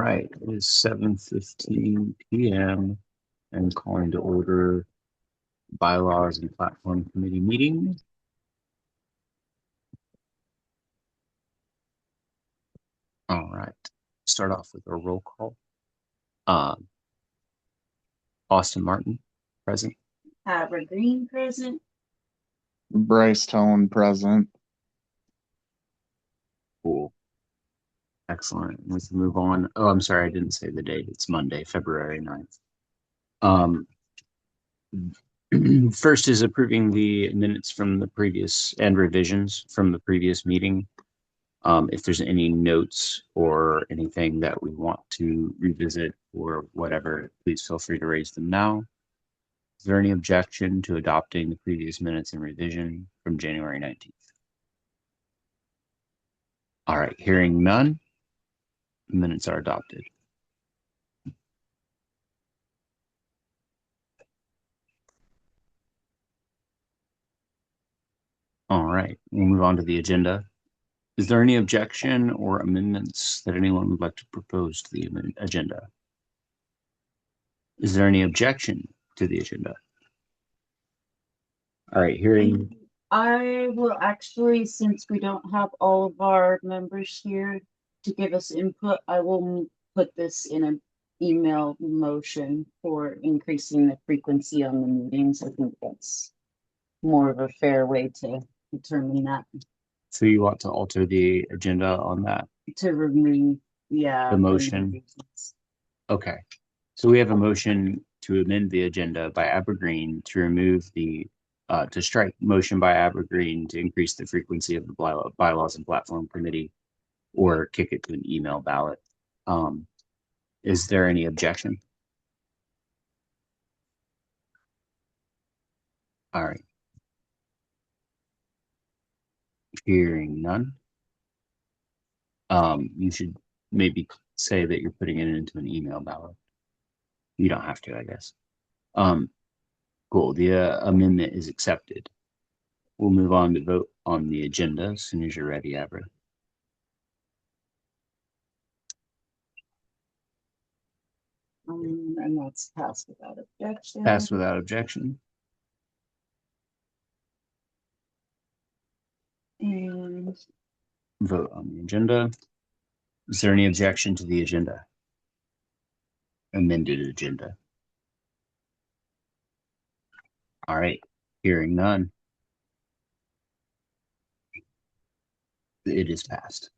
right, it is 7:15 p.m. and calling to order Bylaws and Platform Committee meeting. All right, start off with a roll call. Austin Martin, present. Abbra Green, present. Bryce Thon, present. Cool. Excellent. Let's move on. Oh, I'm sorry, I didn't say the date. It's Monday, February 9th. First is approving the minutes from the previous and revisions from the previous meeting. If there's any notes or anything that we want to revisit or whatever, please feel free to raise them now. Is there any objection to adopting the previous minutes and revision from January 19th? All right, hearing none, minutes are adopted. All right, we'll move on to the agenda. Is there any objection or amendments that anyone would like to propose to the agenda? Is there any objection to the agenda? All right, hearing. I will actually, since we don't have all of our members here to give us input, I will put this in an email motion for increasing the frequency on the meetings. I think that's more of a fair way to determine that. So you want to alter the agenda on that? To remove, yeah. The motion? Okay. So we have a motion to amend the agenda by Abbra Green to remove the, to strike motion by Abbra Green to increase the frequency of the Bylaws and Platform Committee or kick it to an email ballot. Is there any objection? All right. Hearing none. You should maybe say that you're putting it into an email ballot. You don't have to, I guess. Cool. The amendment is accepted. We'll move on to vote on the agenda as soon as you're ready, Abbra. And that's passed without objection. Passed without objection. And Vote on the agenda. Is there any objection to the agenda? Amended agenda. All right. Hearing none. It is passed.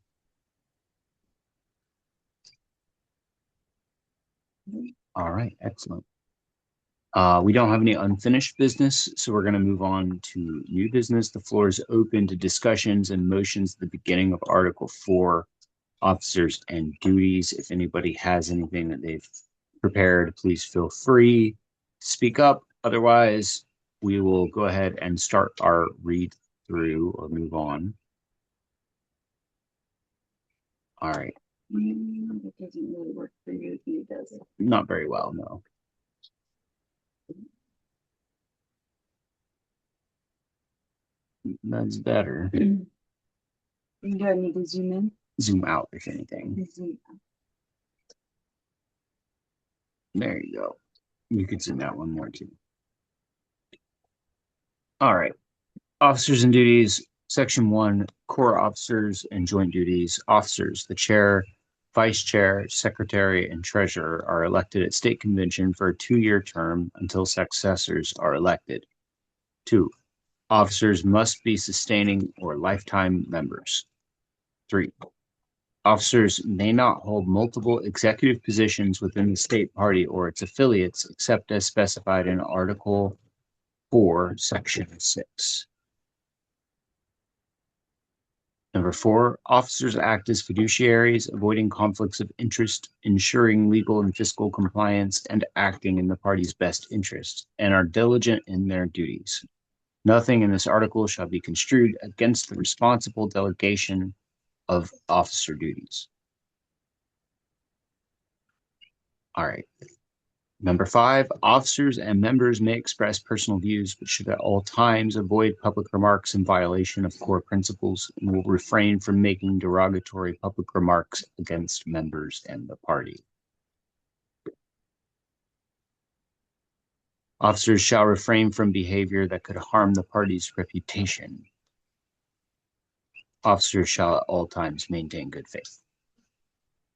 All right. Excellent. We don't have any unfinished business, so we're going to move on to new business. The floor is open to discussions and motions at the beginning of Article 4, officers and duties. If anybody has anything that they've prepared, please feel free to speak up. Otherwise, we will go ahead and start our read through or move on. All right. it doesn't really work for you, does it? Not very well, no. That's better. Do I need to zoom in? Zoom out, if anything. Zoom out. There you go. You could zoom out one more too. All right. Officers and duties. Section 1, core officers and joint duties. Officers, the chair, vice chair, secretary, and treasurer are elected at state convention for a 2-year term until successors are elected. 2, officers must be sustaining or lifetime members. 3, officers may not hold multiple executive positions within the state party or its affiliates except as specified in Article 4, Section 6. Number 4, officers act as fiduciaries, avoiding conflicts of interest, ensuring legal and fiscal compliance, and acting in the party's best interest, and are diligent in their duties. Nothing in this article shall be construed against the responsible delegation of officer duties. All right. Number 5, officers and members may express personal views, but should at all times avoid public remarks in violation of core principles and will refrain from making derogatory public remarks against members and the party. Officers shall refrain from behavior that could harm the party's reputation. Officers shall at all times maintain good faith.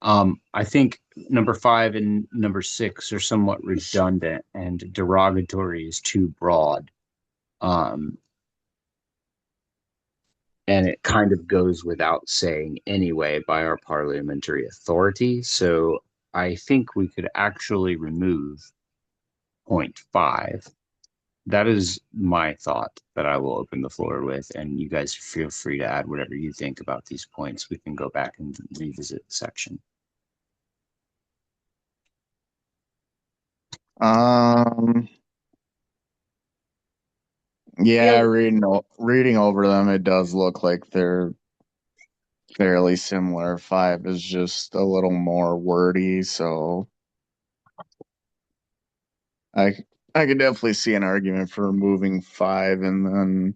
I think number 5 and number 6 are somewhat redundant, and derogatory is too broad. And it kind of goes without saying anyway by our parliamentary authority. So I think we could actually remove point 5. That is my thought that I will open the floor with, and you guys feel free to add whatever you think about these points. We can go back and revisit the section. Yeah, reading over them, it does look like they're fairly similar. 5 is just a little more wordy, so I could definitely see an argument for removing 5 and then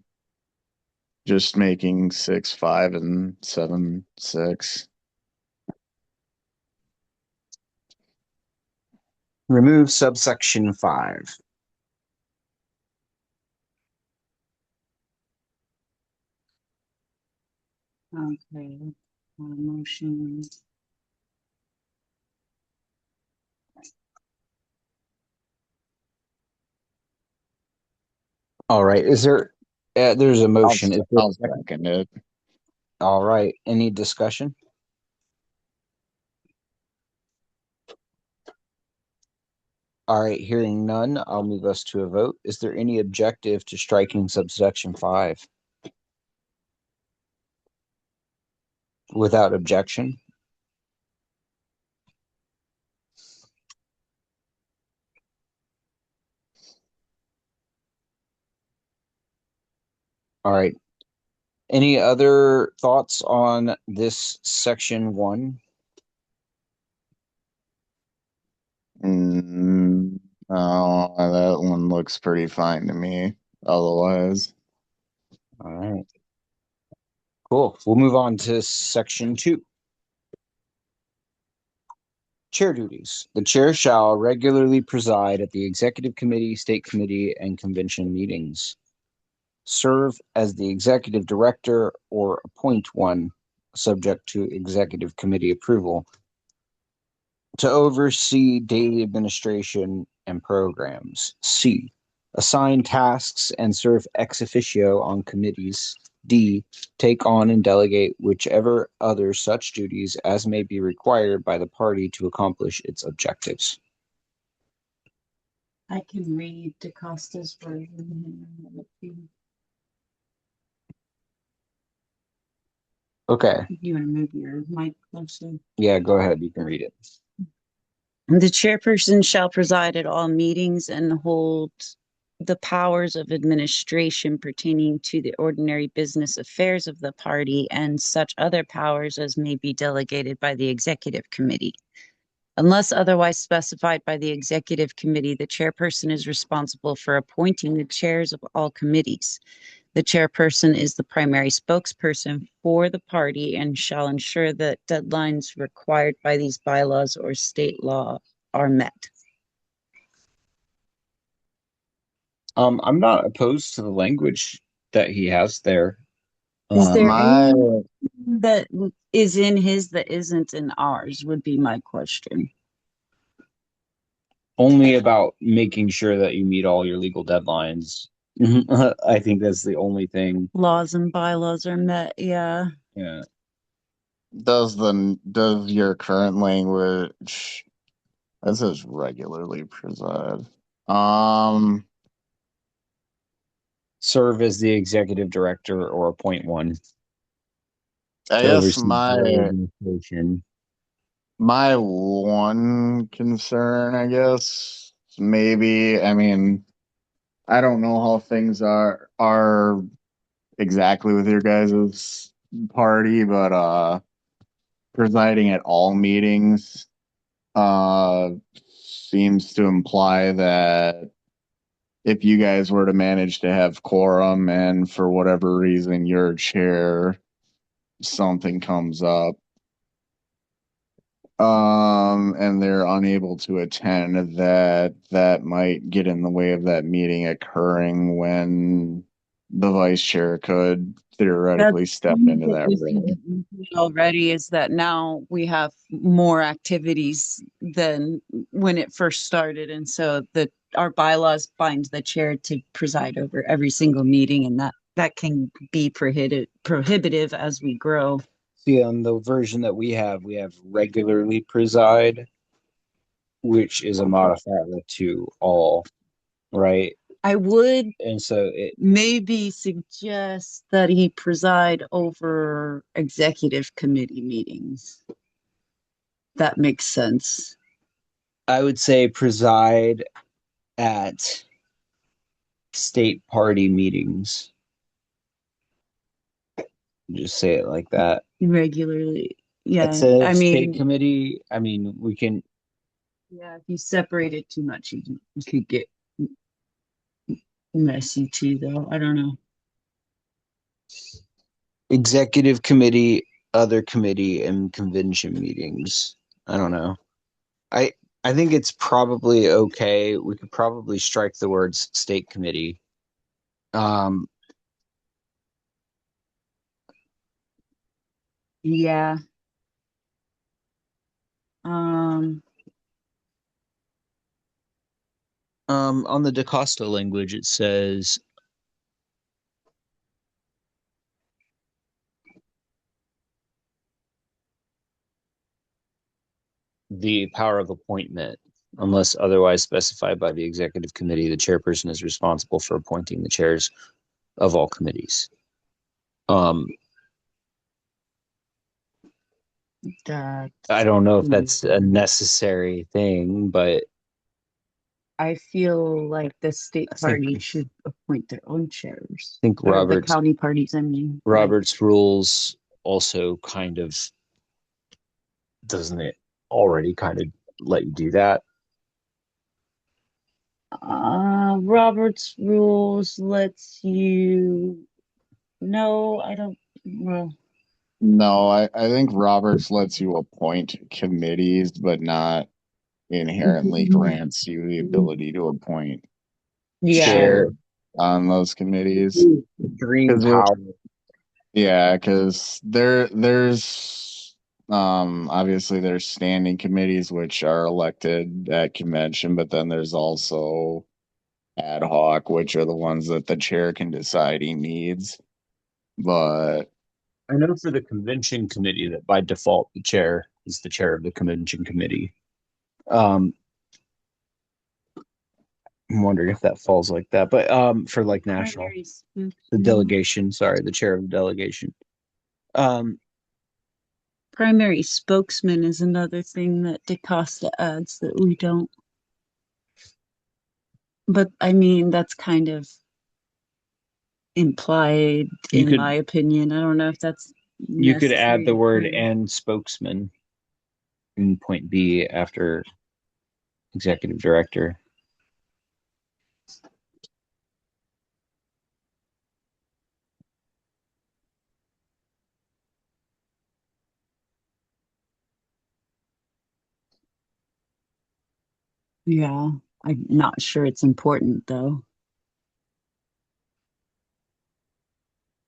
just making 6 5 and 7 6. Remove subsection 5. Okay, motion. All right. Is there? There's a motion. I'll second it. All right. Any discussion? All right. Hearing none, I'll move us to a vote. Is there any objective to striking subsection 5? Without objection? All right. Any other thoughts on this section 1? No, that one looks pretty fine to me. Otherwise, All right. Cool. We'll move on to section 2. Chair duties. The chair shall regularly preside at the executive committee, state committee, and convention meetings. Serve as the executive director or appoint one, subject to executive committee approval, to oversee daily administration and programs. C. Assign tasks and serve ex officio on committees. D. Take on and delegate whichever other such duties as may be required by the party to accomplish its objectives. I can read DeCosta's version. Okay. You want to move your mic closer? Yeah, go ahead. You can read it. The chairperson shall preside at all meetings and hold the powers of administration pertaining to the ordinary business affairs of the party and such other powers as may be delegated by the executive committee. Unless otherwise specified by the executive committee, the chairperson is responsible for appointing the chairs of all committees. The chairperson is the primary spokesperson for the party and shall ensure that deadlines required by these bylaws or state law are met. I'm not opposed to the language that he has there. Is there my any that is in his that isn't in ours would be my question. Only about making sure that you meet all your legal deadlines. I think that's the only thing. Laws and bylaws are met, yeah. Yeah. does your current language that says regularly preside? Serve as the executive director or appoint one. I To guess oversee the administration. my one concern, I guess, maybe, I mean, I don't know how things are exactly with your guys' party, but presiding at all meetings seems to imply that if you guys were to manage to have quorum and for whatever reason your chair, something comes up, and they're unable to attend, that might get in the way of that meeting occurring when the vice chair could theoretically step into What that we role. see already is that now we have more activities than when it first started, and so our bylaws bind the chair to preside over every single meeting, and that can be prohibitive as we grow. See, on the version that we have regularly preside, which is a modifier to all, right? I would And so it, maybe suggest that he preside over executive committee meetings. That makes sense. I would say preside at state party meetings. Just say it like that. Regularly. Yeah. Instead I of state mean, committee, I mean, we can, yeah, if you separate it too much, you could get messy too, though. I don't know. executive committee, other committee, and convention meetings. I don't know. I I think it's probably okay. We could probably strike the words state committee. Um, Yeah. Um, on the DeCosta language, it says the power of appointment, unless otherwise specified by the executive committee, the chairperson is responsible for appointing the chairs of all committees. that I don't know if that's a necessary thing, but I feel like the state I think party should appoint their own chairs. I think Or the county parties, I mean. Robert's rules also kind of, doesn't it already kind of let you do that? Robert's rules lets you. No, I don't. Well, No, I think Roberts lets you appoint committees, but not inherently grants you the ability to appoint yeah. chair on those committees. Dream 'Cause it- power. yeah, because there's obviously there's standing committees which are elected at convention, but then there's also ad hoc, which are the ones that the chair can decide he needs. But I know for the convention committee that by default the chair is the chair of the convention committee. Um, I'm wondering if that falls like that, but for like national, Primary the spokesman. delegation, sorry, the chair of the delegation. Um, Primary spokesman is another thing that DeCosta adds that we don't. But I mean, that's kind of implied, You in could- my opinion. I don't know if that's you could add the word necessary. and spokesman in point B after executive director. Yeah, I'm not sure it's important though.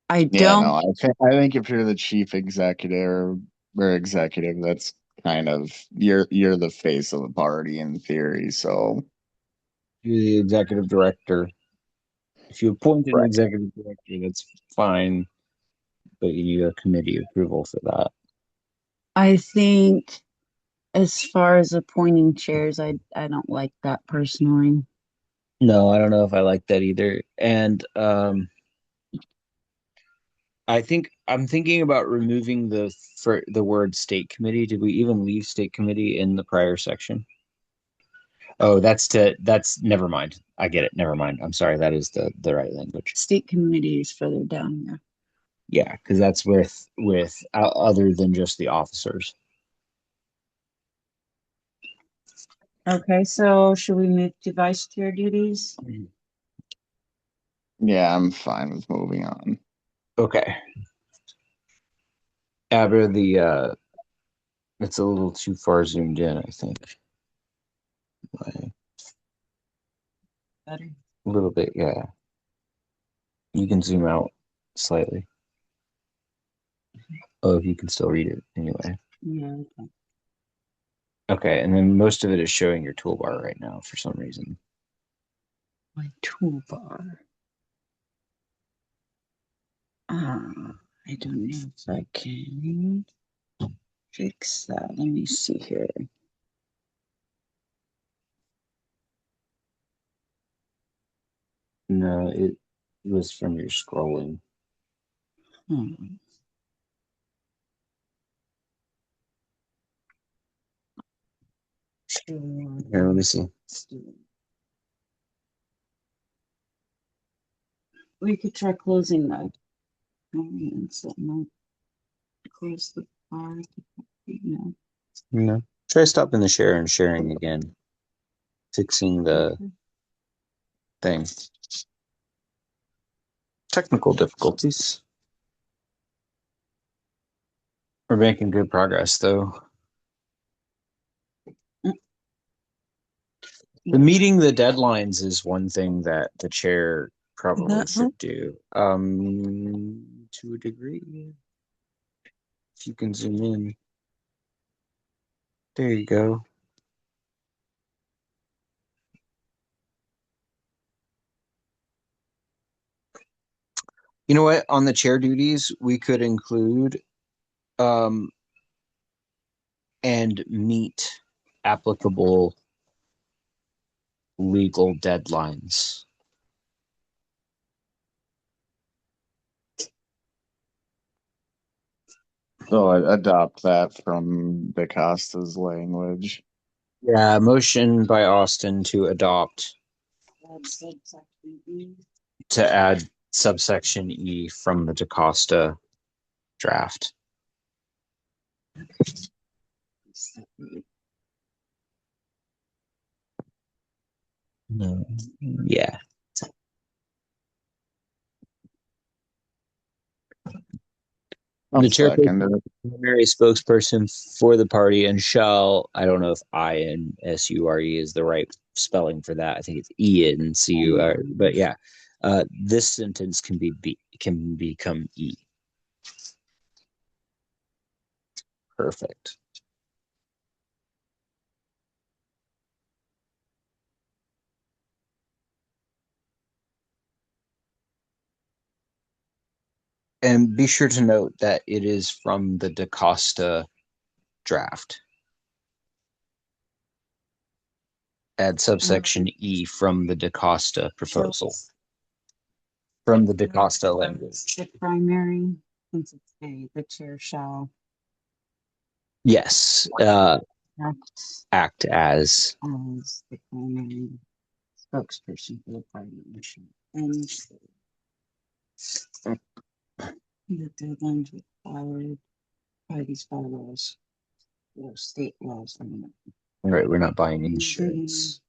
I yeah, don't. no, I think if you're the chief executive or executive, that's kind of you're the face of the party in theory. So You're the executive director. If you appoint an right. executive director, that's fine, but you need a committee approval for that. I think as far as appointing chairs, I don't like that personally. No, I don't know if I like that either. And I think I'm thinking about removing the word state committee. Did we even leave state committee in the prior section? Oh, that's never mind. I get it. Never mind. I'm sorry. That is the right language. State committee is further down here. Yeah, because that's with other than just the officers. Okay, so should we move to vice chair duties? Yeah, I'm fine with moving on. Okay. Abbra, it's a little too far zoomed in, I think. A Better. little bit, yeah. You can zoom out slightly. Oh, if you can still read it anyway. Yeah, okay. Okay, and then most of it is showing your toolbar right now for some reason. My toolbar. I don't know if I can fix that. Let me see here. No, it was from your scrolling. Hmm. Here, let me see. We could try closing that. So not close the bar. No. No. Try stopping the share and sharing again. Fixing the thing. Technical difficulties. We're making good progress, though. The meeting the deadlines is one thing that the chair probably should do. To a degree. If you can zoom in. There you go. You know what? On the chair duties, we could include and meet applicable legal deadlines. So I adopt that from DeCosta's language. Yeah, motion by Austin to adopt to add subsection E from the DeCosta draft. No. Yeah. I'll The second chairperson it. primary spokesperson for the party and shall, I don't know if INSURE is the right spelling for that. I think it's ENCUR, but yeah. This sentence can can become E. Perfect. And be sure to note that it is from the DeCosta draft. Add subsection E from the DeCosta proposal. From the DeCosta language. The primary, since it's A, the chair shall Yes. Act as. as the primary spokesperson for the party and the deadlines required by these bylaws or state laws. Right, we're not buying insurance.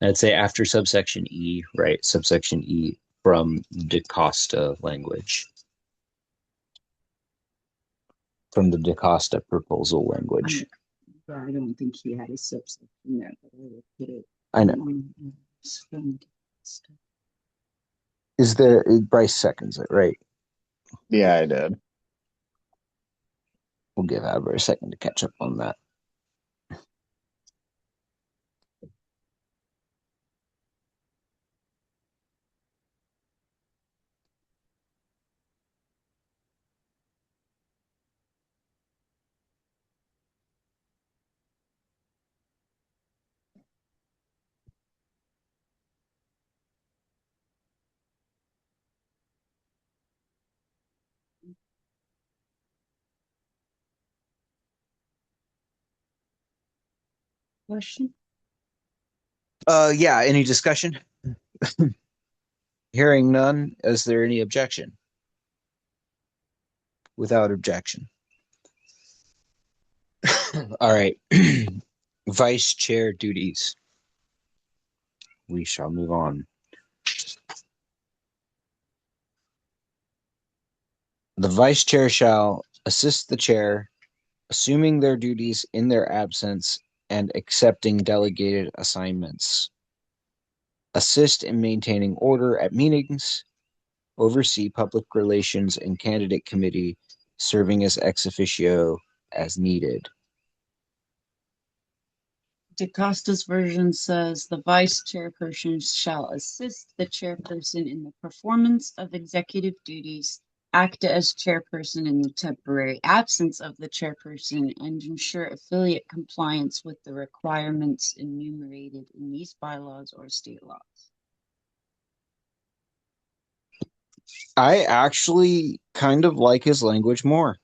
I'd say after subsection E, right? Subsection E from DeCosta language. From the DeCosta proposal language. I don't think he had a subsection there, but I will put it. I know. Is there Bryce seconds it, right? Yeah, I did. We'll give Abbra a second to catch up on that. Question? Yeah, any discussion? Hearing none, is there any objection? Without objection. All right. Vice chair duties. We shall move on. The vice chair shall assist the chair, assuming their duties in their absence and accepting delegated assignments, assist in maintaining order at meetings, oversee public relations and candidate committee, serving as ex officio as needed. DeCosta's version says the vice chairperson shall assist the chairperson in the performance of executive duties, act as chairperson in the temporary absence of the chairperson, and ensure affiliate compliance with the requirements enumerated in these bylaws or state laws. I actually kind of like his language more.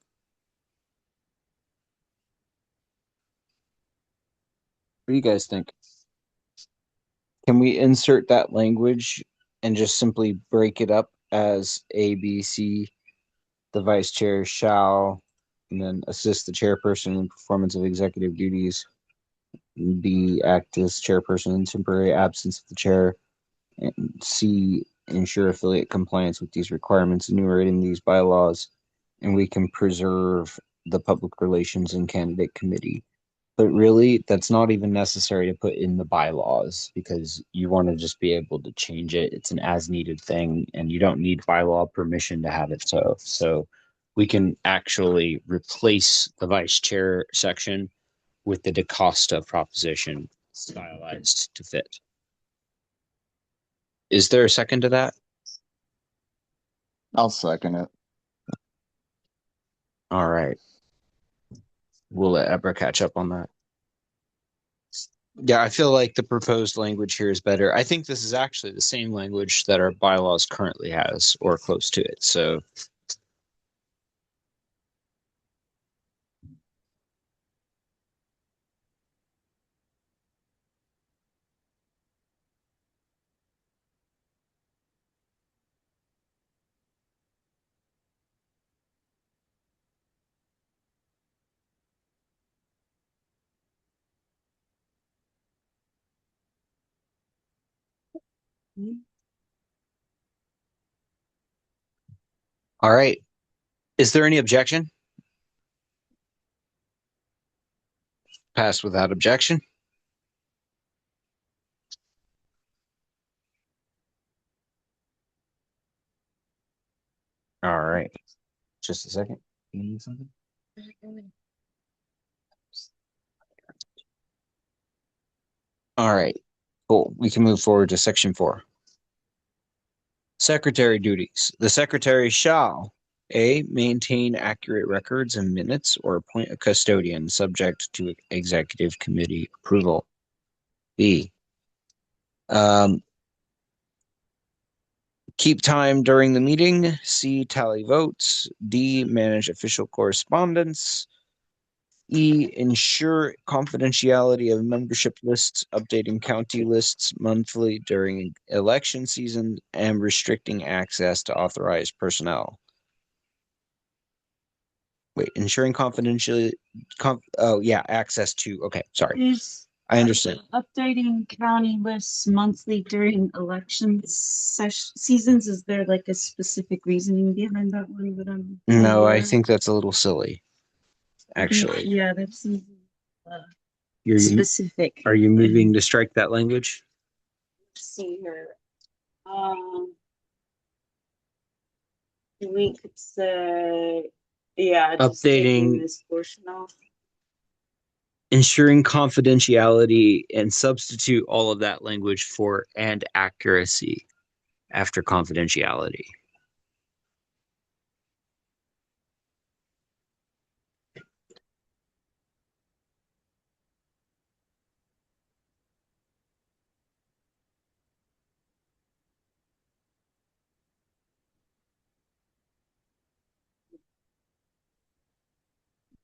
What do you guys think? Can we insert that language and just simply break it up as A, B, C? The vice chair shall, and then assist the chairperson in performance of executive duties. B, act as chairperson in temporary absence of the chair. And C, ensure affiliate compliance with these requirements enumerated in these bylaws. And we can preserve the public relations and candidate committee. But really, that's not even necessary to put in the bylaws because you want to just be able to change it. It's an as needed thing, and you don't need bylaw permission to have it so we can actually replace the vice chair section with the DeCosta proposition stylized to fit. Is there a second to that? I'll second it. All right. We'll let Abbra catch up on that. Yeah, I feel like the proposed language here is better. I think this is actually the same language that our bylaws currently has, or close to it. So, all right. Is there any objection? Passed without objection. All right. Just a second. You need something? All right. Cool. We can move forward to section 4. Secretary duties. The secretary shall A, maintain accurate records and minutes or appoint a custodian subject to executive committee approval. B, keep time during the meeting. C, tally votes. D, manage official correspondence. E, ensure confidentiality of membership lists, updating county lists monthly during election season, and restricting access to authorized personnel. Wait, ensuring confidentiality. Access to. Okay, sorry. I understand. Updating county lists monthly during election seasons. Is there like a specific reasoning behind that one that I'm No, I think that's a little silly. Actually, yeah, that's you're specific. Are you moving to strike that language? See here. We could say, yeah, just taking Updating, this portion off. ensuring confidentiality, and substitute all of that language for and accuracy after confidentiality.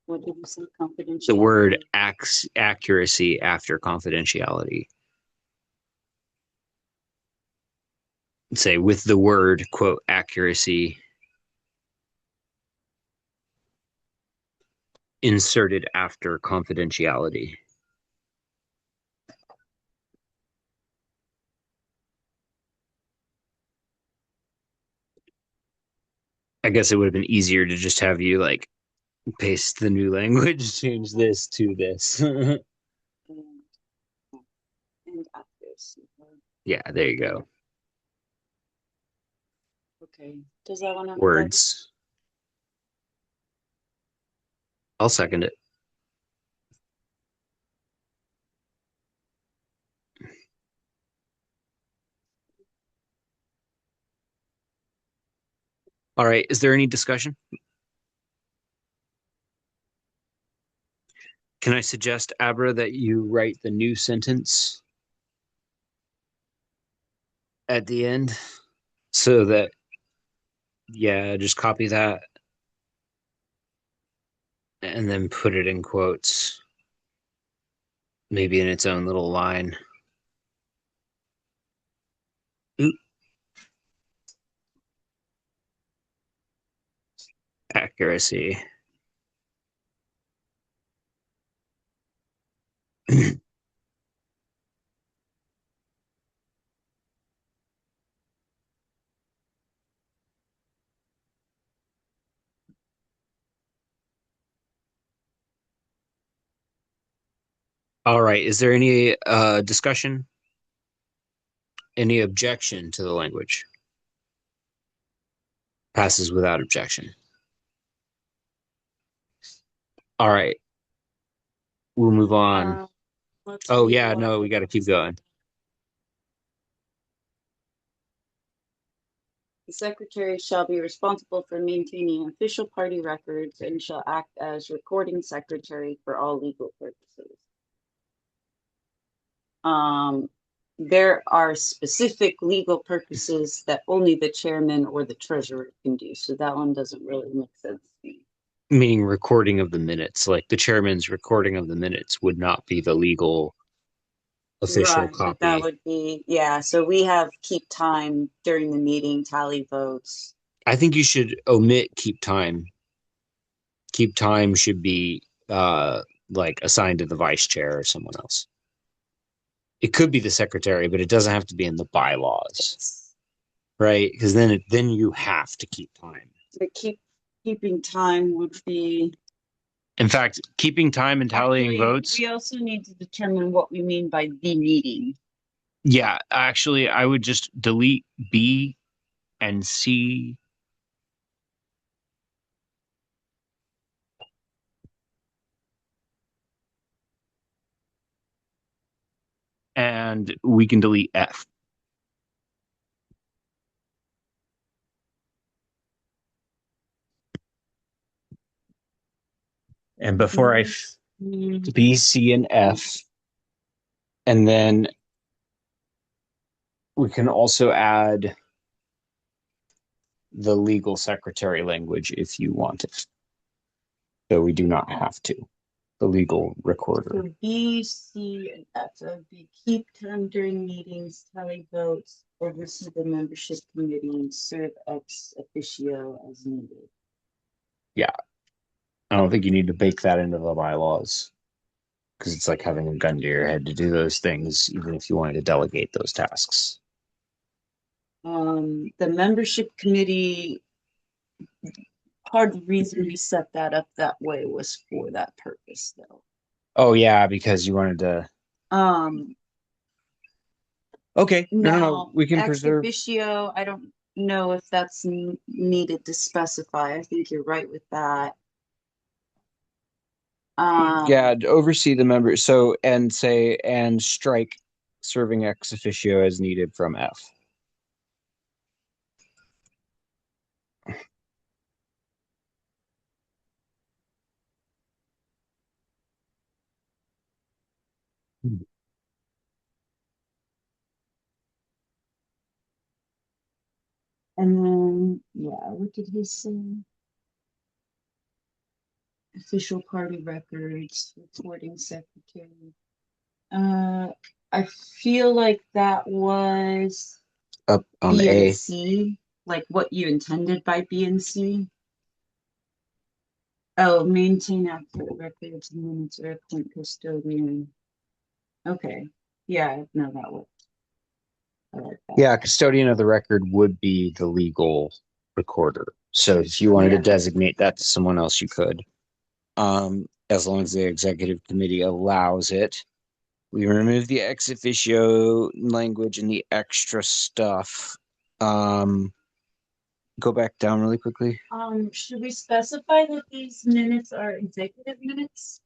What did you say? Confidentiality. The word accuracy after confidentiality. Say with the word, quote, accuracy inserted after confidentiality. I guess it would have been easier to just have you like paste the new language, change this to this. And at this. Yeah, there you go. Okay. Does that one have Words. I'll second it. All right. Is there any discussion? Can I suggest, Abra, that you write the new sentence at the end so that, yeah, just copy that and then put it in quotes, maybe in its own little line. Oop. Accuracy. All right. Is there any discussion? Any objection to the language? Passes without objection. All right. We'll move on. Oh, yeah, no, we got to keep going. The secretary shall be responsible for maintaining official party records and shall act as recording secretary for all legal purposes. There are specific legal purposes that only the chairman or the treasurer can do. So that one doesn't really make sense to me. Meaning recording of the minutes, like the chairman's recording of the minutes would not be the legal official Right, but copy. that would be, yeah, so we have keep time during the meeting, tally votes. I think you should omit keep time. Keep time should be like assigned to the vice chair or someone else. It could be the secretary, but it doesn't have to be in the bylaws, right? Because then you have to keep time. The keeping time would be. In fact, keeping time and tallying Actually, votes. we also need to determine what we mean by the meeting. Yeah, actually, I would just delete B and C. And we can delete F. And before B, C, and F. And then we can also add the legal secretary language if you want it. So we do not have to. The legal recorder. So B, C, and F. So it'd be keep time during meetings, tally votes, oversee the membership committee, and serve ex officio as needed. Yeah. I don't think you need to bake that into the bylaws because it's like having a gun to your head to do those things, even if you wanted to delegate those tasks. The membership committee, part of the reason we set that up that way was for that purpose, though. Oh yeah, because you wanted to. Okay, no, we can ex preserve. officio, I don't know if that's needed to specify. I think you're right with that. Yeah, to oversee the members. So and say and strike serving ex officio as needed from F. And then, yeah, what did he say? Official party records, recording secretary. I feel like that was Up on B A. and C, like what you intended by B and C. Oh, maintain accurate records and minutes or appoint custodian. Okay, yeah, no, that works. I like that. Yeah, custodian of the record would be the legal recorder. So if you wanted to Yeah. designate that to someone else, you could. As long as the executive committee allows it. We remove the ex officio language and the extra stuff. Go back down really quickly. Should we specify that these minutes are executive minutes?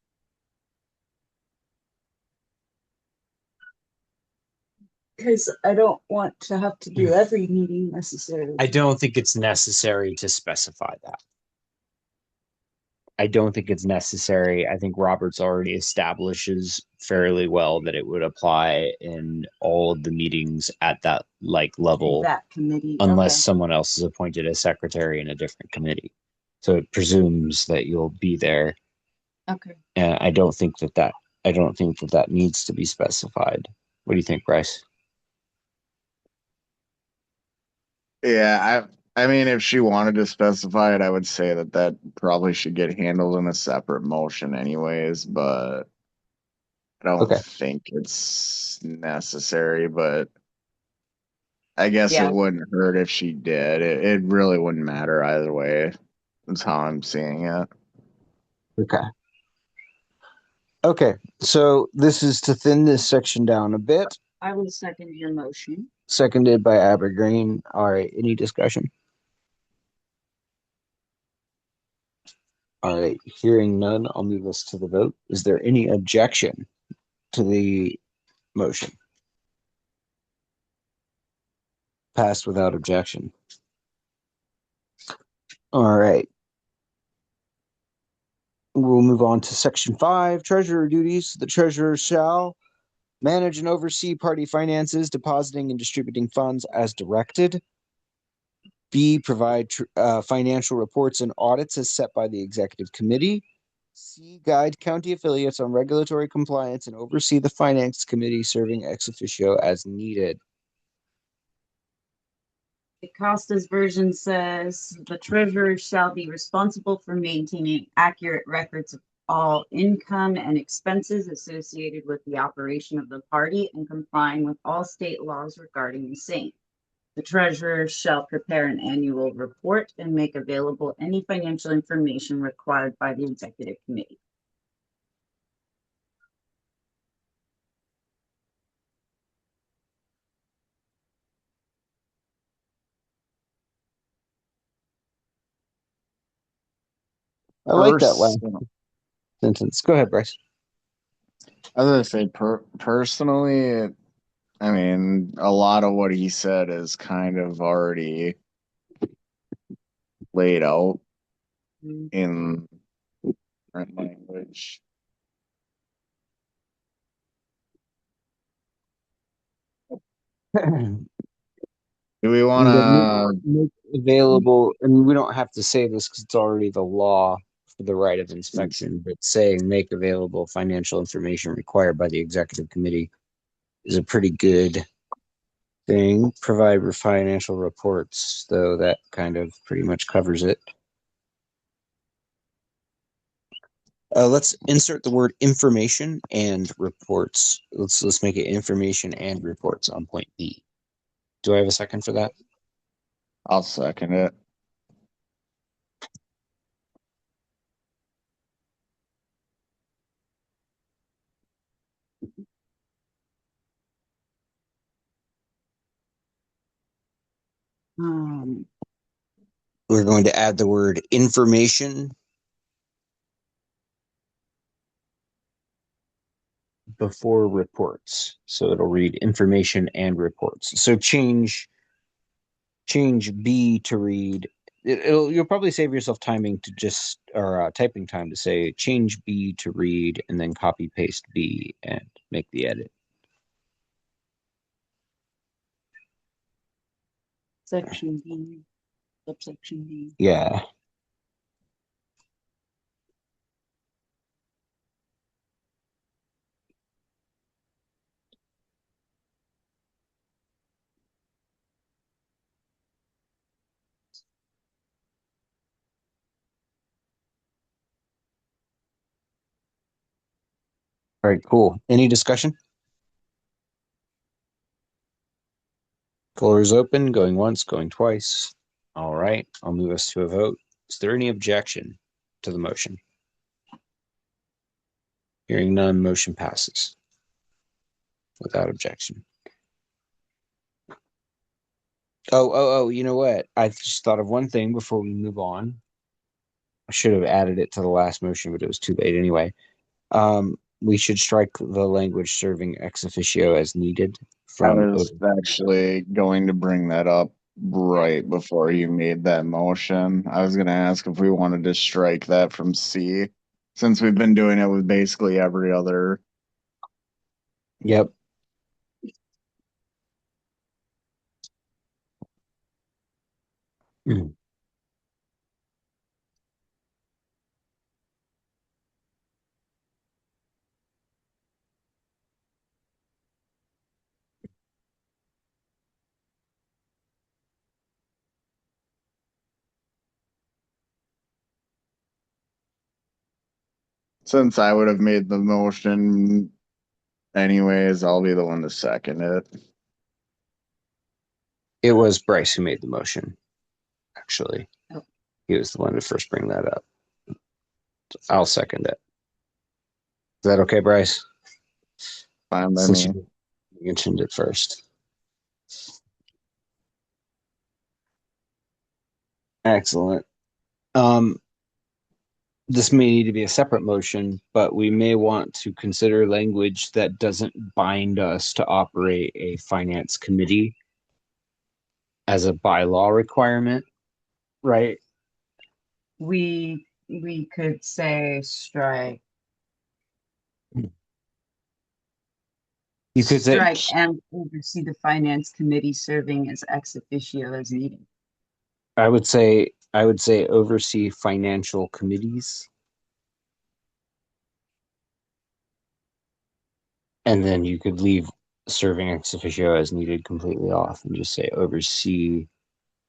Because I don't want to have to do every meeting necessarily. I don't think it's necessary to specify that. I don't think it's necessary. I think Roberts already establishes fairly well that it would apply in all of the meetings at that level, That committee. unless Okay. someone else is appointed as secretary in a different committee. So it presumes that you'll be there. Okay. And I don't think that needs to be specified. What do you think, Bryce? Yeah, I mean, if she wanted to specify it, I would say that that probably should get handled in a separate motion anyways, but I don't Okay. think it's necessary, but I guess Yeah. it wouldn't hurt if she did. It really wouldn't matter either way. That's how I'm seeing it. Okay. Okay. So this is to thin this section down a bit. I will second your motion. Seconded by Abbra Green. All right. Any discussion? All right. Hearing none, I'll move us to the vote. Is there any objection to the motion? Passed without objection. All right. We'll move on to section 5, treasurer duties. The treasurer shall manage and oversee party finances, depositing and distributing funds as directed. B, provide financial reports and audits as set by the executive committee. C, guide county affiliates on regulatory compliance and oversee the finance committee serving ex officio as needed. DeCosta's version says the treasurer shall be responsible for maintaining accurate records of all income and expenses associated with the operation of the party and complying with all state laws regarding the same. The treasurer shall prepare an annual report and make available any financial information required by the executive committee. I like that last Personally, sentence. Go ahead, Bryce. I was gonna say personally, I mean, a lot of what he said is kind of already laid out in different language. Do we want to? Make available, and we don't have to say this because it's already the law for the right of inspection, but saying make available financial information required by the executive committee is a pretty good thing. Provide financial reports, though that kind of pretty much covers it. Let's insert the word information and reports. Let's make it information and reports on point B. Do I have a second for that? I'll second it. We're going to add the word information before reports. So it'll read information and reports. So change B to read you'll probably save yourself timing to just or typing time to say change B to read and then copy paste B and make the edit. Section B, subsection B. Yeah. All right, cool. Any discussion? Floor is open, going once, going twice. All right, I'll move us to a vote. Is there any objection to the motion? Hearing none, motion passes without objection. Oh, you know what? I just thought of one thing before we move on. I should have added it to the last motion, but it was too late anyway. We should strike the language serving ex officio as needed I from. was actually going to bring that up right before you made that motion. I was going to ask if we wanted to strike that from C, since we've been doing it with basically every other. Yep. Mm. Since I would have made the motion anyways, I'll be the one to second it. It was Bryce who made the motion, actually. Oh. He was the one to first bring that up. I'll second it. Is that okay, Bryce? Fine by Since me. you mentioned it first. Excellent. This may need to be a separate motion, but we may want to consider language that doesn't bind us to operate a finance committee as a bylaw requirement, right? We could say strike. You could say, Strike and oversee the finance committee serving as ex officio as needed. I would say oversee financial committees. And then you could leave serving ex officio as needed completely off and just say oversee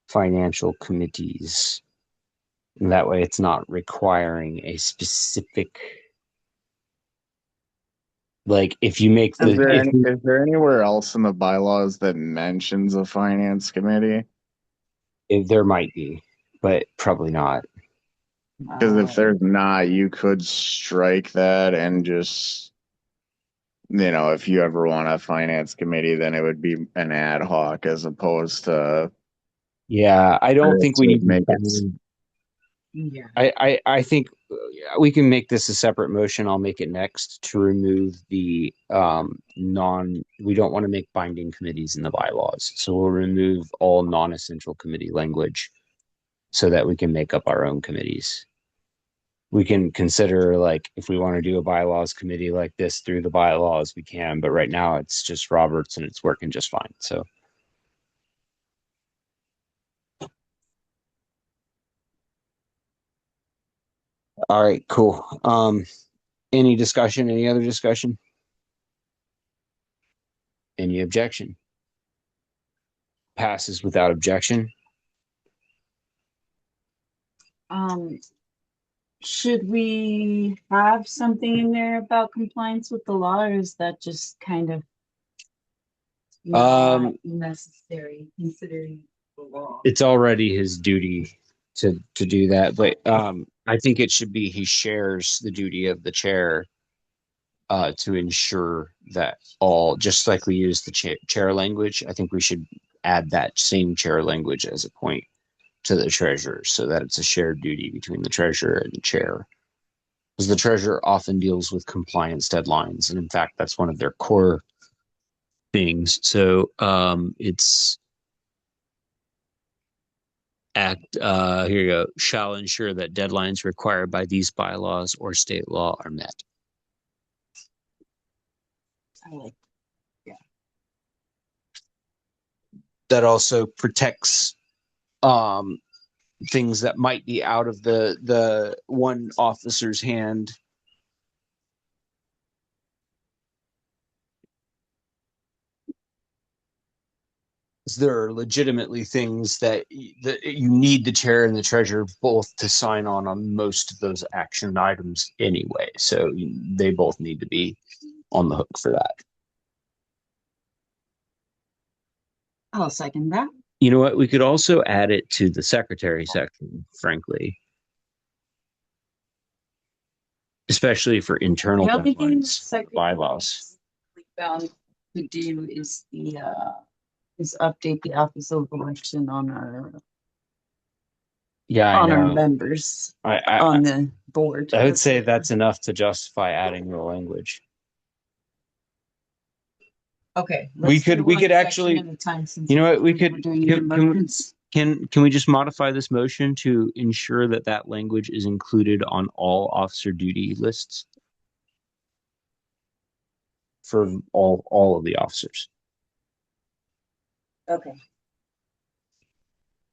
financial committees. And that way it's not requiring a specific, like if you make the Is there anywhere else in the bylaws that mentions a finance committee? there might be, but probably not. Because if there's not, you could strike that and just, if you ever want a finance committee, then it would be an ad hoc as opposed to. Yeah, I don't think we need to make it. Yeah. I think we can make this a separate motion. I'll make it next to remove the we don't want to make binding committees in the bylaws. So we'll remove all non-essential committee language so that we can make up our own committees. We can consider, like, if we want to do a bylaws committee like this through the bylaws, we can, but right now it's just Roberts and it's working just fine. So all right, cool. Any discussion? Any other discussion? Any objection? Passes without objection. Should we have something in there about compliance with the law, or is that just kind of not necessary considering the law? It's already his duty to do that, but I think it should be he shares the duty of the chair to ensure that all, just like we use the chair language, I think we should add that same chair language as a point to the treasurer so that it's a shared duty between the treasurer and the chair. Because the treasurer often deals with compliance deadlines, and in fact, that's one of their core things. So it's here you go, shall ensure that deadlines required by these bylaws or state law are met. I like. That also protects things that might be out of the one officer's hand. There are legitimately things that you need the chair and the treasurer both to sign on most of those action items anyway. So they both need to be on the hook for that. I'll second that. You know what? We could also add it to the secretary section, frankly, especially for internal The only thing the deadlines, secretary bylaws. is bound to do is is update the office of election on Yeah, I our know. members I on the board. would say that's enough to justify adding the language. Okay. We let's do could one actually- section at a time since You know what? We we're could doing can motions. we just modify this motion to ensure that that language is included on all officer duty lists for all of the officers? Okay.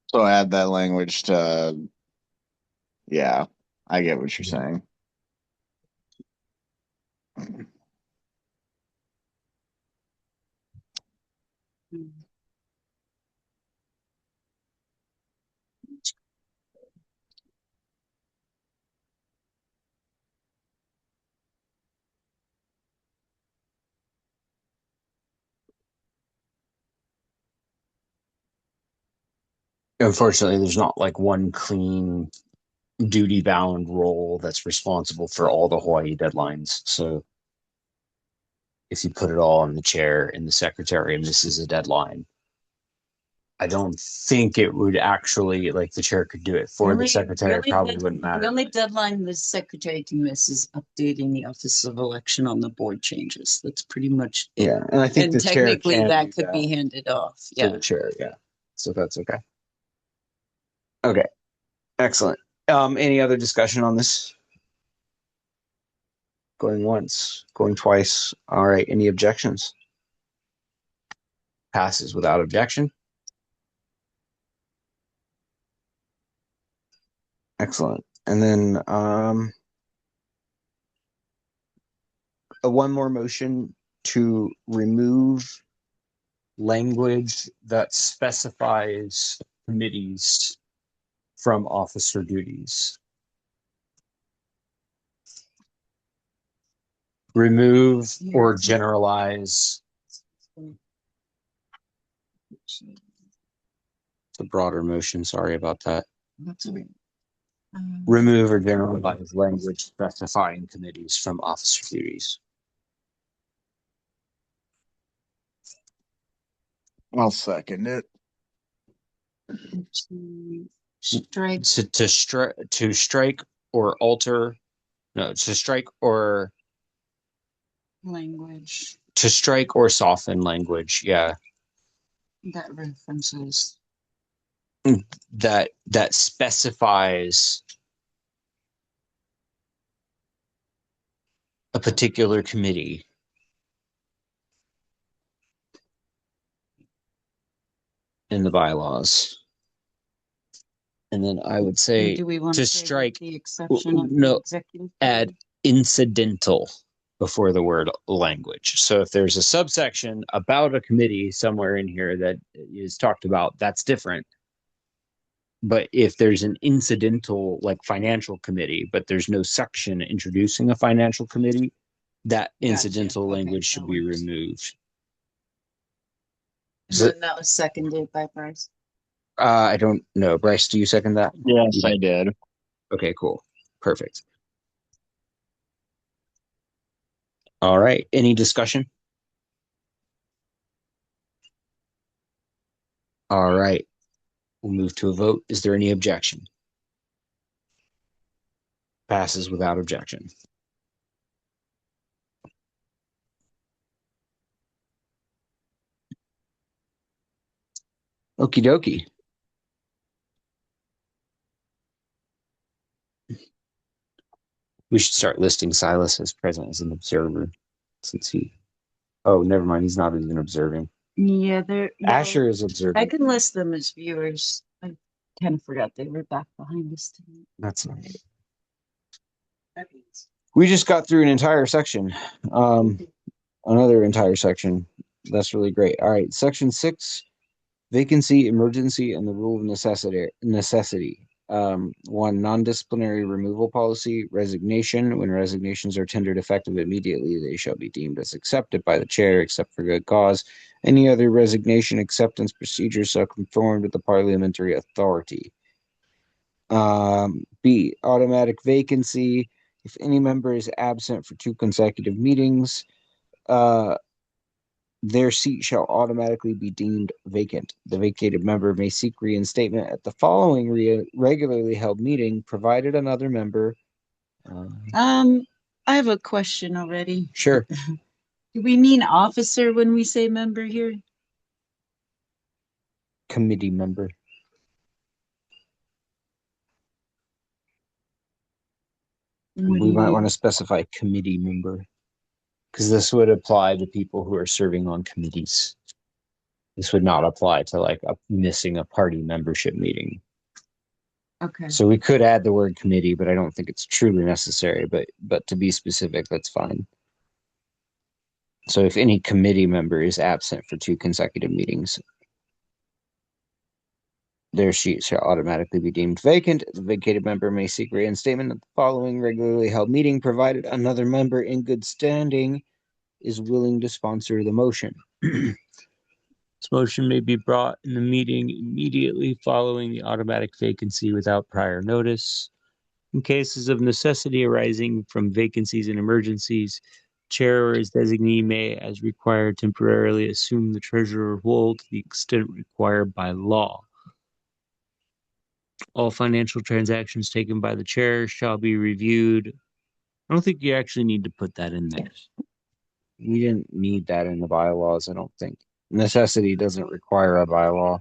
So add that language to, yeah, I get what you're saying. Unfortunately, there's not like one clean duty bound role that's responsible for all the Hawaii deadlines. So if you put it all on the chair and the secretary and this is a deadline, I don't think it would actually, like, the chair could do it for the secretary. It probably wouldn't matter. The only deadline the secretary can miss is updating the office of election on the board changes. That's pretty much it. Yeah, and I think And the chair technically can that do could be handed off. to Yeah. the chair. Yeah, so that's okay. Okay, excellent. Any other discussion on this? Going once, going twice. All right, any objections? Passes without objection. Excellent. And then one more motion to remove language that specifies committees from officer duties. Remove or generalize. It's a broader motion. Sorry about that. That's all right. Remove or generalize language specifying committees from officer duties. I'll second it. Strike. To strike or alter. No, to strike or Language to strike or soften language. Yeah, that references. that specifies a particular committee. In the bylaws. And then I would say Do we want to say strike, the exception of no, the executive? add incidental before the word language. So if there's a subsection about a committee somewhere in here that is talked about, that's different. But if there's an incidental, like financial committee, but there's no section introducing a financial committee, that incidental language should be removed. So that was seconded by Bryce. I don't know. Bryce, do you second that? Yes, I did. Okay, cool. Perfect. All right. Any discussion? All right. We'll move to a vote. Is there any objection? Passes without objection. Okie dokie. We should start listing Silas as present as an observer, since oh, never mind. He's not even observing. Yeah, Asher is observing. I can list them as viewers. I kind of forgot they were back behind us tonight. That's all right. We just got through an entire section. Another entire section. That's really great. All right. Section 6, vacancy, emergency, and the rule of necessity. One, non-disciplinary removal policy, resignation. When resignations are tendered effective immediately, they shall be deemed as accepted by the chair, except for good cause. Any other resignation acceptance procedures shall conform to the parliamentary authority. B, automatic vacancy. If any member is absent for 2 consecutive meetings, their seat shall automatically be deemed vacant. The vacated member may seek reinstatement at the following regularly held meeting, provided another member. I have a question already. Sure. Do we mean officer when we say member here? Committee member. We might want to specify committee member, because this would apply to people who are serving on committees. This would not apply to like missing a party membership meeting. Okay. So we could add the word committee, but I don't think it's truly necessary. But to be specific, that's fine. So if any committee member is absent for 2 consecutive meetings, their seat shall automatically be deemed vacant. The vacated member may seek reinstatement at the following regularly held meeting, provided another member in good standing is willing to sponsor the motion. This motion may be brought in the meeting immediately following the automatic vacancy without prior notice. In cases of necessity arising from vacancies and emergencies, chair or his designee may, as required, temporarily assume the treasurer role to the extent required by law. All financial transactions taken by the chair shall be reviewed. I don't think you actually need to put that in there. We didn't need that in the bylaws, I don't think. Necessity doesn't require a bylaw,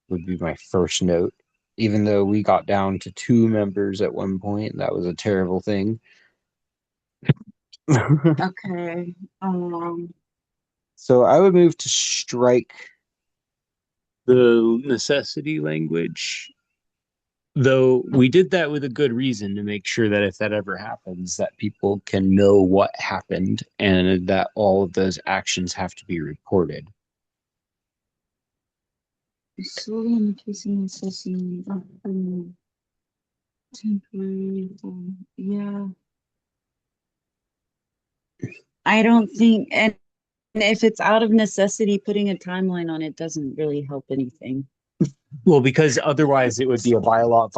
would be my first note. Even though we got down to 2 members at one point, that was a terrible thing. Okay. So I would move to strike the necessity language. Though we did that with a good reason to make sure that if that ever happens, that people can know what happened and that all of those actions have to be reported. Solely in the case of necessity, temporary, yeah. I don't think, and if it's out of necessity, putting a timeline on it doesn't really help anything. Well, because otherwise it would be a bylaw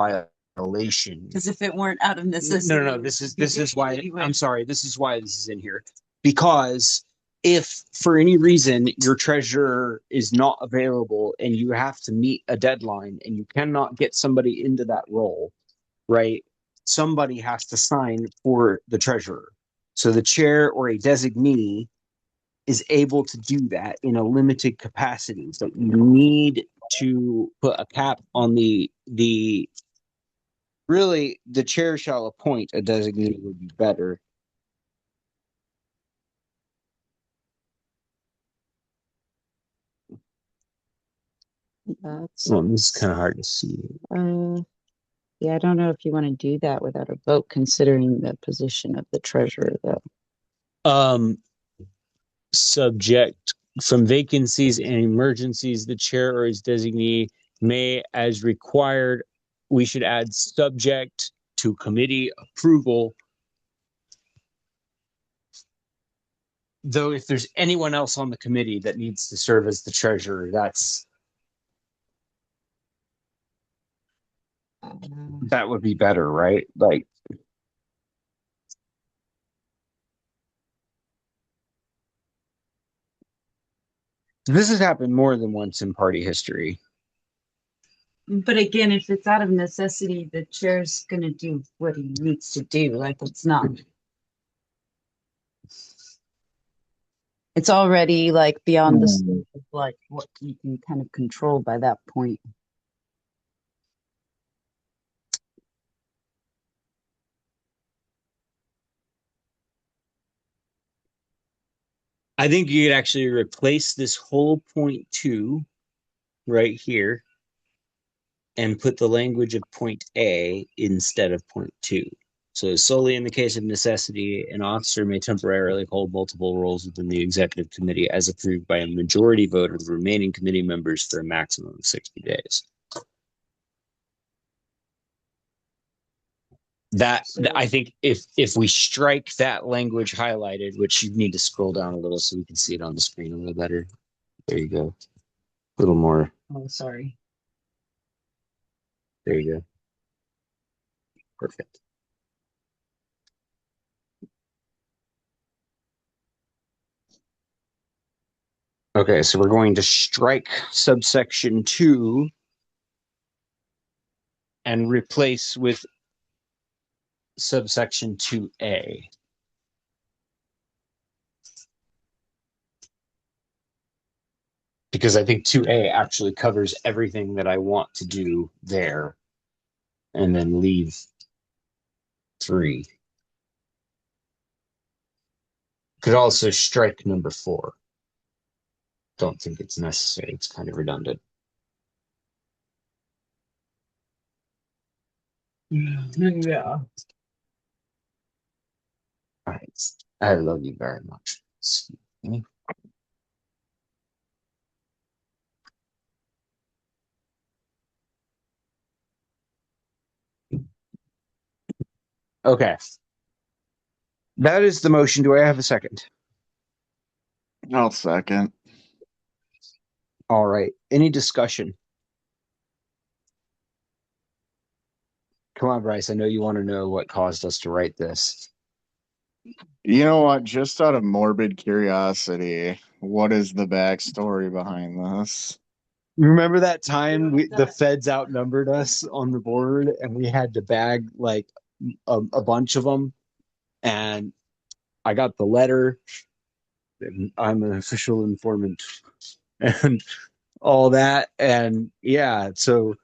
violation. Because if it weren't out of necessity. No. This is why I'm sorry. This is why this is in here. Because if for any reason your treasurer is not available and you have to meet a deadline and you cannot get somebody into that role, right? Somebody has to sign for the treasurer. So the chair or a designee is able to do that in a limited capacity. So you need to put a cap on the really the chair shall appoint a designee would be better. That's this is kind of hard to see. yeah, I don't know if you want to do that without a vote, considering the position of the treasurer, though. Subject from vacancies and emergencies, the chair or his designee may, as required, we should add subject to committee approval. Though if there's anyone else on the committee that needs to serve as the treasurer, that would be better, right? Like, this has happened more than once in party history. But again, if it's out of necessity, the chair's gonna do what he needs to do. Like it's not. It's already like beyond the scope of like what you can kind of control by that point. I think you could actually replace this whole point 2 right here and put the language of point A instead of point 2. So solely in the case of necessity, an officer may temporarily hold multiple roles within the executive committee as approved by a majority vote of the remaining committee members for a maximum of 60 days. I think if we strike that language highlighted, which you need to scroll down a little so we can see it on the screen a little better. There you go. A little more. Oh, sorry. There you go. Perfect. Okay, so we're going to strike subsection 2 and replace with subsection 2A. Because I think 2A actually covers everything that I want to do there, and then leave 3. Could also strike number 4. Don't think it's necessary. It's kind of redundant. Yeah. All right. I love you very much. Okay. That is the motion. Do I have a second? I'll second. All right. Any discussion? Come on, Bryce. I know you want to know what caused us to write this. You know what? Just out of morbid curiosity, what is the backstory behind this? Remember that time the feds outnumbered us on the board and we had to bag like a bunch of them? And I got the letter. I'm an official informant and all that. And yeah, so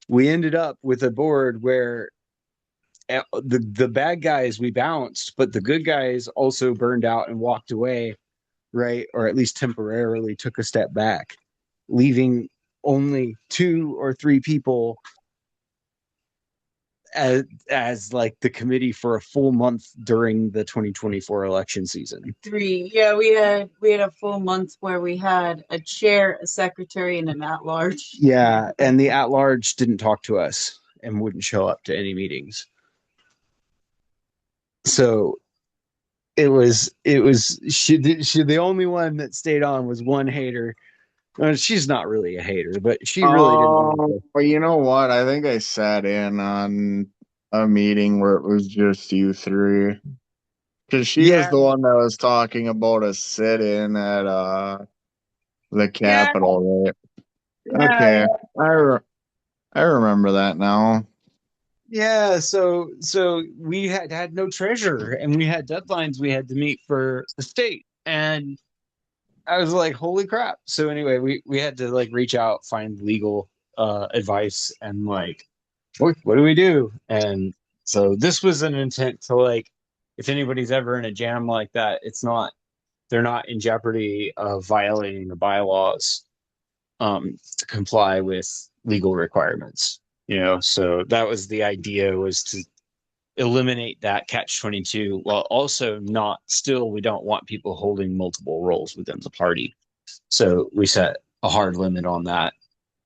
we ended up with a board where the bad guys we bounced, but the good guys also burned out and walked away, right? Or at least temporarily took a step back, leaving only 2 or 3 people as like the committee for a full month during the 2024 election season. 3. Yeah, we had a full month where we had a chair, a secretary, and an at-large. Yeah, and the at-large didn't talk to us and wouldn't show up to any meetings. So it was she the only one that stayed on was one hater. She's not really a hater, but she really didn't. Well, you know what? I think I sat in on a meeting where it was just you 3. Because she was the one that was talking about a sit-in at the Capitol, right? Okay, I remember that now. Yeah, so we had no treasurer and we had deadlines we had to meet for the state. And I was like, holy crap. So anyway, we had to like reach out, find legal advice and like what do we do? And so this was an intent to like if anybody's ever in a jam like that, they're not in jeopardy of violating the bylaws to comply with legal requirements. So that was the idea, was to eliminate that catch-22 while also we don't want people holding multiple roles within the party. So we set a hard limit on that.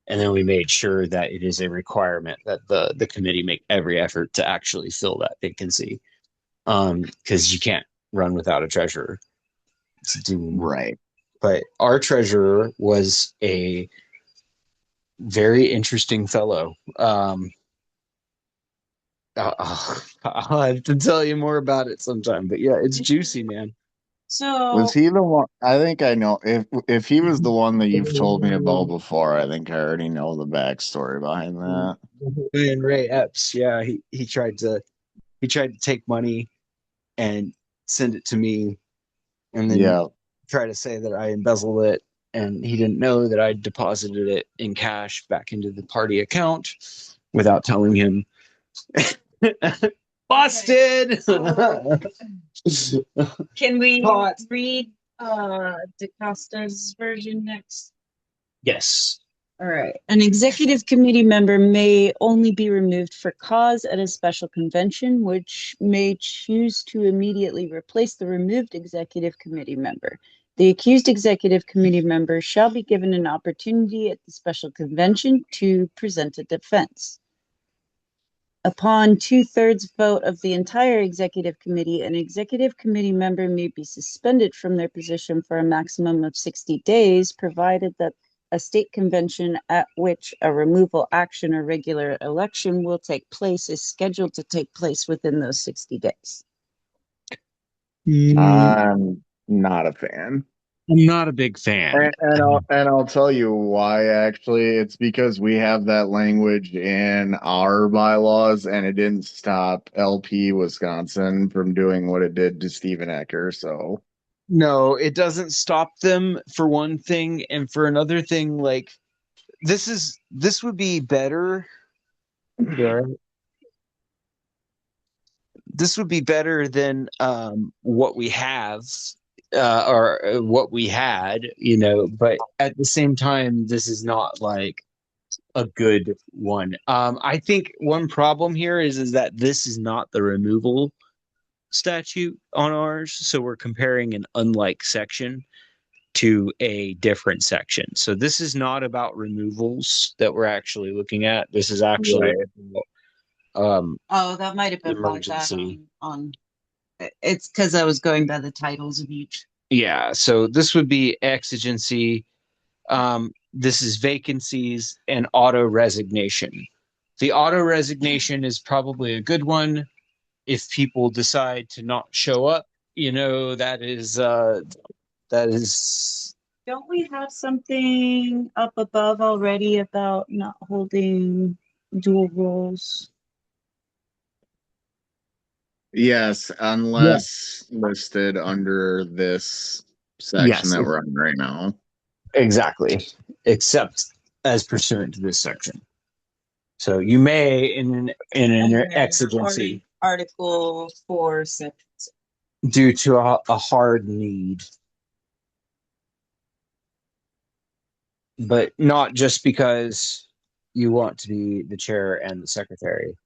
And then we made sure that it is a requirement that the committee make every effort to actually fill that vacancy. Because you can't run without a treasurer. Right. But our treasurer was a very interesting fellow. I'll have to tell you more about it sometime. But yeah, it's juicy, man. So Was he the one? I think I know. If he was the one that you've told me about before, I think I already know the backstory behind that. And Ray Epps, yeah, he tried to take money and send it to me, and then try to say that I embezzled it, and he didn't know that I deposited it in cash back into the party account without telling him. Busted. Can we read DeCosta's version next? Yes. All right. An executive committee member may only be removed for cause at a special convention, which may choose to immediately replace the removed executive committee member. The accused executive committee member shall be given an opportunity at the special convention to present a defense. Upon 2/3 vote of the entire executive committee, an executive committee member may be suspended from their position for a maximum of 60 days, provided that a state convention at which a removal action or regular election will take place is scheduled to take place within those 60 days. I'm not a fan. I'm not a big fan. And I'll tell you why. Actually, it's because we have that language in our bylaws, and it didn't stop LP Wisconsin from doing what it did to Stephen Ecker. So No, it doesn't stop them for one thing, and for another thing, like this would be better. Yeah. This would be better than what we have or what we had, but at the same time, this is not like a good one. I think one problem here is that this is not the removal statute on ours, so we're comparing an unlike section to a different section. So this is not about removals that we're actually looking at. This is actually Oh, that might have been like that emergency. on it's because I was going by the titles of each. Yeah, so this would be exigency. This is vacancies and auto resignation. The auto resignation is probably a good one if people decide to not show up. That is. Don't we have something up above already about not holding dual roles? yes, unless listed under this section Yes, that we're on right now. exactly. Except as pursuant to this section. So you may, in an exigency, Article 4, Section 6. due to a hard need, but not just because you want to be the chair and the secretary.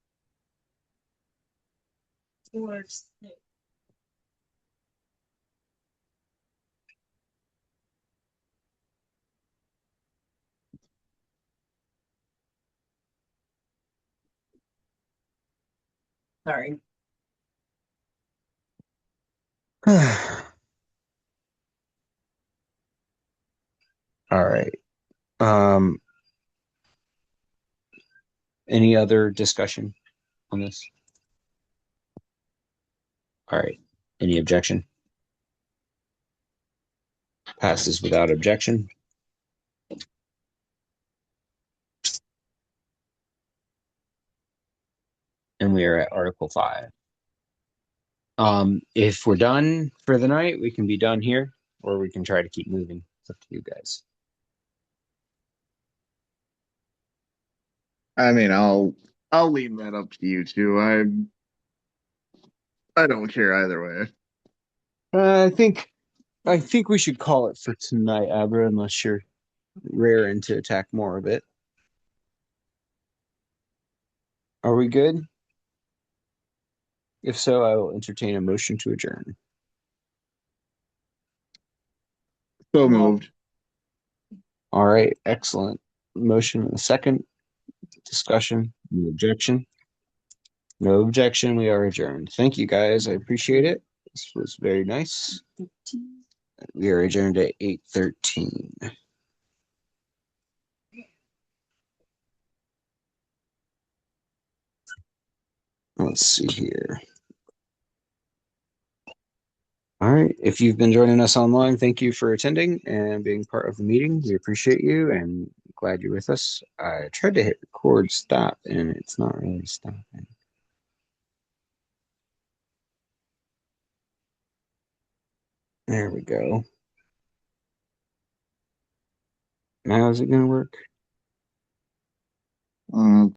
Sorry. All right. Any other discussion on this? All right. Any objection? Passes without objection. And we are at Article 5. If we're done for the night, we can be done here, or we can try to keep moving. It's up to you guys. I mean, I'll leave that up to you two. I don't care either way. I think we should call it for tonight, Abbra, unless you're raring to attack more of it. Are we good? If so, I will entertain a motion to adjourn. So moved. All right, excellent. Motion and a second. Discussion. No objection. No objection. We are adjourned. Thank you, guys. I appreciate it. This was very nice. We are adjourned at 8:13. Let's see here. All right. If you've been joining us online, thank you for attending and being part of the meeting. We appreciate you and glad you're with us. I tried to hit record stop and it's not really stopping. There we go. Now is it going to work?